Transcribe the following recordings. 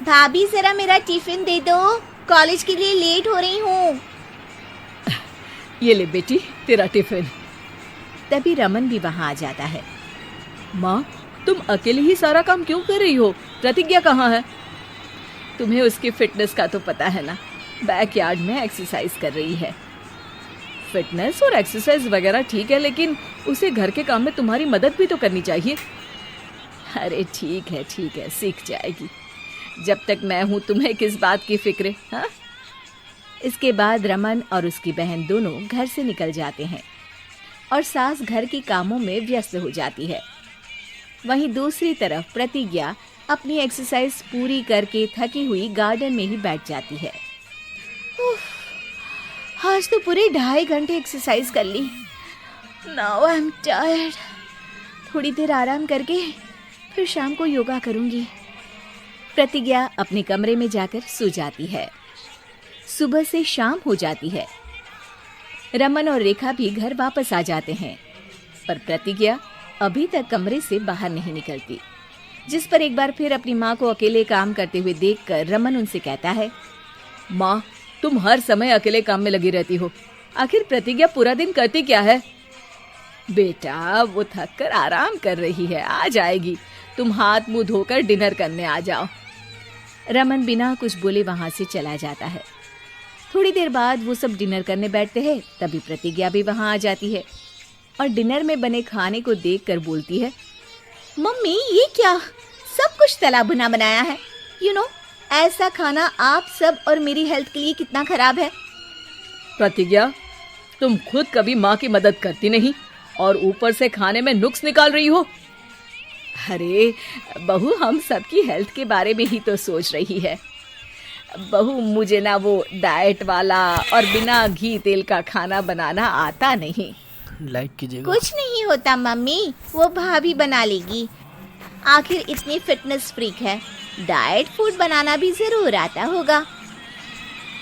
भाभी जरा मेरा टिफिन दे दो, कॉलेज के लिए लेट हो रही हूँ। ये ले बेटी तेरा टिफिन। तभी रमन भी वहां आ जाता है। माँ, तुम अकेले ही सारा काम क्यों कर रही हो? प्रतिज्ञा कहाँ है? तुम्हें उसकी फिटनेस का तो पता है ना, बैकयार्ड में एक्सरसाइज कर रही है। फिटनेस और एक्सरसाइज वगैरह ठीक है, लेकिन उसे घर के काम में तुम्हारी मदद भी तो करनी चाहिए। अरे ठीक है, सीख जाएगी। जब तक मैं हूं तुम्हें किस बात की फिक्र, हाँ? इसके बाद रमन और उसकी बहन दोनों घर से निकल जाते हैं और सास घर के कामों में व्यस्त हो जाती है। वहीं दूसरी तरफ प्रतिज्ञा अपनी एक्सरसाइज पूरी करके थकी हुई गार्डन में ही बैठ जाती है। आज तो पूरे 2.5 घंटे एक्सरसाइज कर ली। Now I am tired. थोड़ी देर आराम करके फिर शाम को योगा करूंगी। प्रतिज्ञा अपने कमरे में जाकर सो जाती है। सुबह से शाम हो जाती है। रमन और रेखा भी घर वापस आ जाते हैं, पर प्रतिज्ञा अभी तक कमरे से बाहर नहीं निकलती, जिस पर एक बार फिर अपनी माँ को अकेले काम करते हुए देखकर रमन उनसे कहता है, माँ, तुम हर समय अकेले काम में लगी रहती हो। आखिर प्रतिज्ञा पूरा दिन करती क्या है? बेटा वो थक कर आराम कर रही है, आ जाएगी। तुम हाथ मुंह धोकर डिनर करने आ जाओ। रमन बिना कुछ बोले वहां से चला जाता है। थोड़ी देर बाद वो सब डिनर करने बैठते हैं, तभी प्रतिज्ञा भी वहां आ जाती है और डिनर में बने खाने को देखकर बोलती है, मम्मी ये क्या, सब कुछ तला भुना बनाया है। ऐसा खाना आप सब और मेरी हेल्थ के लिए कितना खराब है। प्रतिज्ञा, तुम खुद कभी माँ की मदद करती नहीं और ऊपर से खाने में नुक्स निकाल रही हो। अरे बहू, हम सबकी हेल्थ के बारे में ही तो सोच रही है। बहू, मुझे ना वो डाइट वाला और बिना घी तेल का खाना बनाना आता नहीं। लाइक कीजिएगा। कुछ नहीं होता मम्मी, वो भाभी बना लेगी। आखिर इतनी फिटनेस फ्रीक है, डाइट फूड बनाना भी जरूर आता होगा।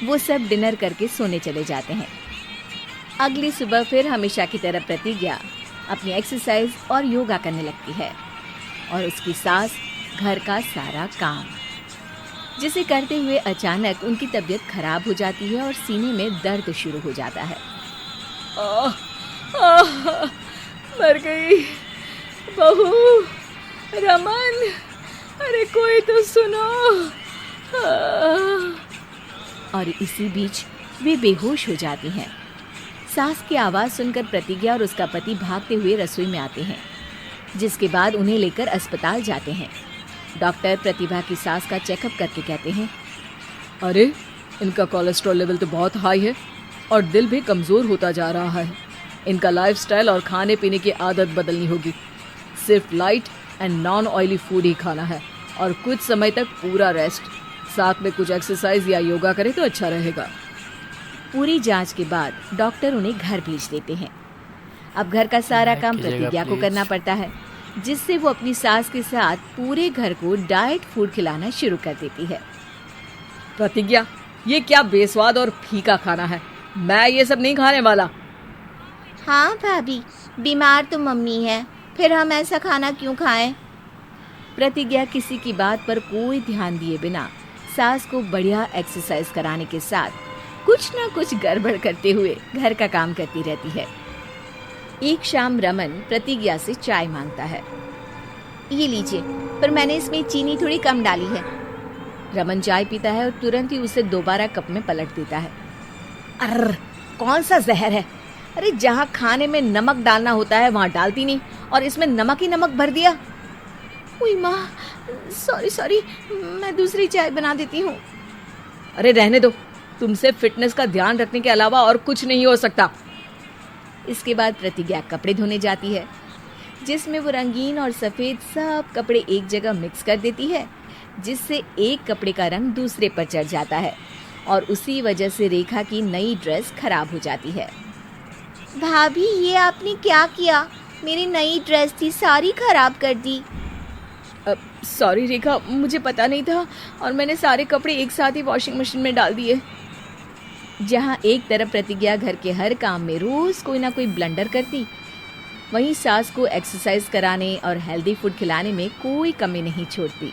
वो सब डिनर करके सोने चले जाते हैं। अगली सुबह फिर हमेशा की तरह प्रतिज्ञा अपनी एक्सरसाइज और योगा करने लगती है और उसकी सास घर का सारा काम, जिसे करते हुए अचानक उनकी तबीयत खराब हो जाती है और सीने में दर्द शुरू हो जाता है। मर गई बहू। रमन, अरे कोई तो सुनो। और इसी बीच वे बेहोश हो जाती हैं। सास की आवाज़ सुनकर प्रतिज्ञा और उसका पति भागते हुए रसोई में आते हैं, जिसके बाद उन्हें लेकर अस्पताल जाते हैं। डॉक्टर प्रतिभा की सास का चेकअप करके कहते हैं, अरे इनका कोलेस्ट्रॉल लेवल तो बहुत हाई है और दिल भी कमज़ोर होता जा रहा है। इनका लाइफस्टाइल और खाने पीने की आदत बदलनी होगी। सिर्फ light and non oily food ही खाना है और कुछ समय तक पूरा रेस्ट, साथ में कुछ एक्सरसाइज या योगा करे तो अच्छा रहेगा। पूरी जांच के बाद डॉक्टर उन्हें घर भेज देते हैं। अब घर का सारा काम प्रतिज्ञा को करना पड़ता है, जिससे वो अपनी सास के साथ पूरे घर को डाइट फूड खिलाना शुरू कर देती है। प्रतिज्ञा, ये क्या बेस्वाद और फीका खाना है, मैं ये सब नहीं खाने वाला। हाँ भाभी, बीमार तो मम्मी है, फिर हम ऐसा खाना क्यों खाएं? प्रतिज्ञा किसी की बात पर कोई ध्यान दिए बिना सास को बढ़िया एक्सरसाइज कराने के साथ कुछ न कुछ गड़बड़ करते हुए घर का काम करती रहती है। एक शाम रमन प्रतिज्ञा से चाय मांगता है। ये लीजिए, पर मैंने इसमें चीनी थोड़ी कम डाली है। रमन चाय पीता है और तुरंत ही उसे दोबारा कप में पलट देता है। अर्र, कौन सा जहर है? अरे जहाँ खाने में नमक डालना होता है वहाँ डालती नहीं और इसमें नमक ही नमक भर दिया। उई माँ, सॉरी, मैं दूसरी चाय बना देती हूँ। अरे रहने दो, तुमसे फिटनेस का ध्यान रखने के अलावा और कुछ नहीं हो सकता। इसके बाद प्रतिज्ञा कपड़े धोने जाती है, जिसमें वो रंगीन और सफ़ेद सब कपड़े एक जगह मिक्स कर देती है, जिससे एक कपड़े का रंग दूसरे पर चढ़ जाता है और उसी वजह से रेखा की नई ड्रेस खराब हो जाती है। भाभी, ये आपने क्या किया? मेरी नई ड्रेस थी, सारी खराब कर दी। सॉरी रेखा, मुझे पता नहीं था और मैंने सारे कपड़े एक साथ ही वॉशिंग मशीन में डाल दिए। जहाँ एक तरफ प्रतिज्ञा घर के हर काम में रोज़ कोई ना कोई ब्लंडर करती, वहीं सास को एक्सरसाइज कराने और हेल्दी फूड खिलाने में कोई कमी नहीं छोड़ती।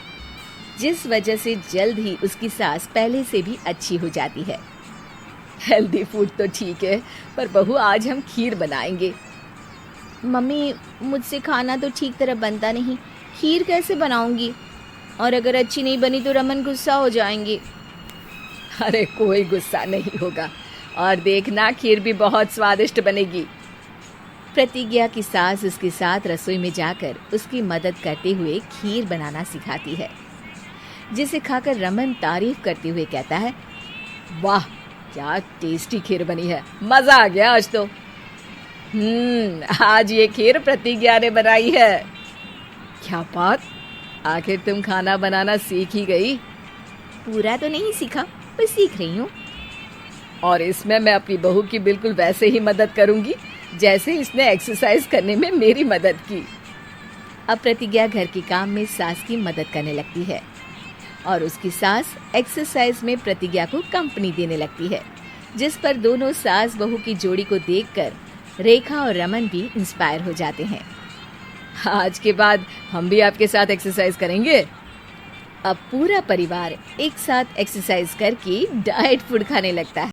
जिस वजह से जल्द ही उसकी सांस पहले से भी अच्छी हो जाती है। हेल्दी फूड तो ठीक है, पर बहू आज हम खीर बनाएंगे। मम्मी, मुझसे खाना तो ठीक तरह बनता नहीं, खीर कैसे बनाऊंगी? और अगर अच्छी नहीं बनी तो रमन गुस्सा हो जाएंगे। अरे कोई गुस्सा नहीं होगा, और देखना खीर भी बहुत स्वादिष्ट बनेगी। प्रतिज्ञा की सास उसके साथ रसोई में जाकर उसकी मदद करते हुए खीर बनाना सिखाती है, जिसे खाकर रमन तारीफ करते हुए कहता है, वाह क्या टेस्टी खीर बनी है, मजा आ गया आज तो। आज ये खीर प्रतिज्ञा ने बनाई है। क्या बात, आखिर तुम खाना बनाना सीख ही गई? पूरा तो नहीं सीखा, पर सीख रही हूँ। और इसमें मैं अपनी बहू की बिल्कुल वैसे ही मदद करूंगी जैसे इसने एक्सरसाइज करने में मेरी मदद की। अब प्रतिज्ञा घर के काम में सास की मदद करने लगती है और उसकी सास एक्सरसाइज में प्रतिज्ञा को कंपनी देने लगती है, जिस पर दोनों सास बहू की जोड़ी को देखकर रेखा और रमन भी इंस्पायर हो जाते हैं। आज के बाद हम भी आपके साथ एक्सरसाइज करेंगे। अब पूरा परिवार एक साथ एक्सरसाइज करके डाइट फूड खाने लगता है।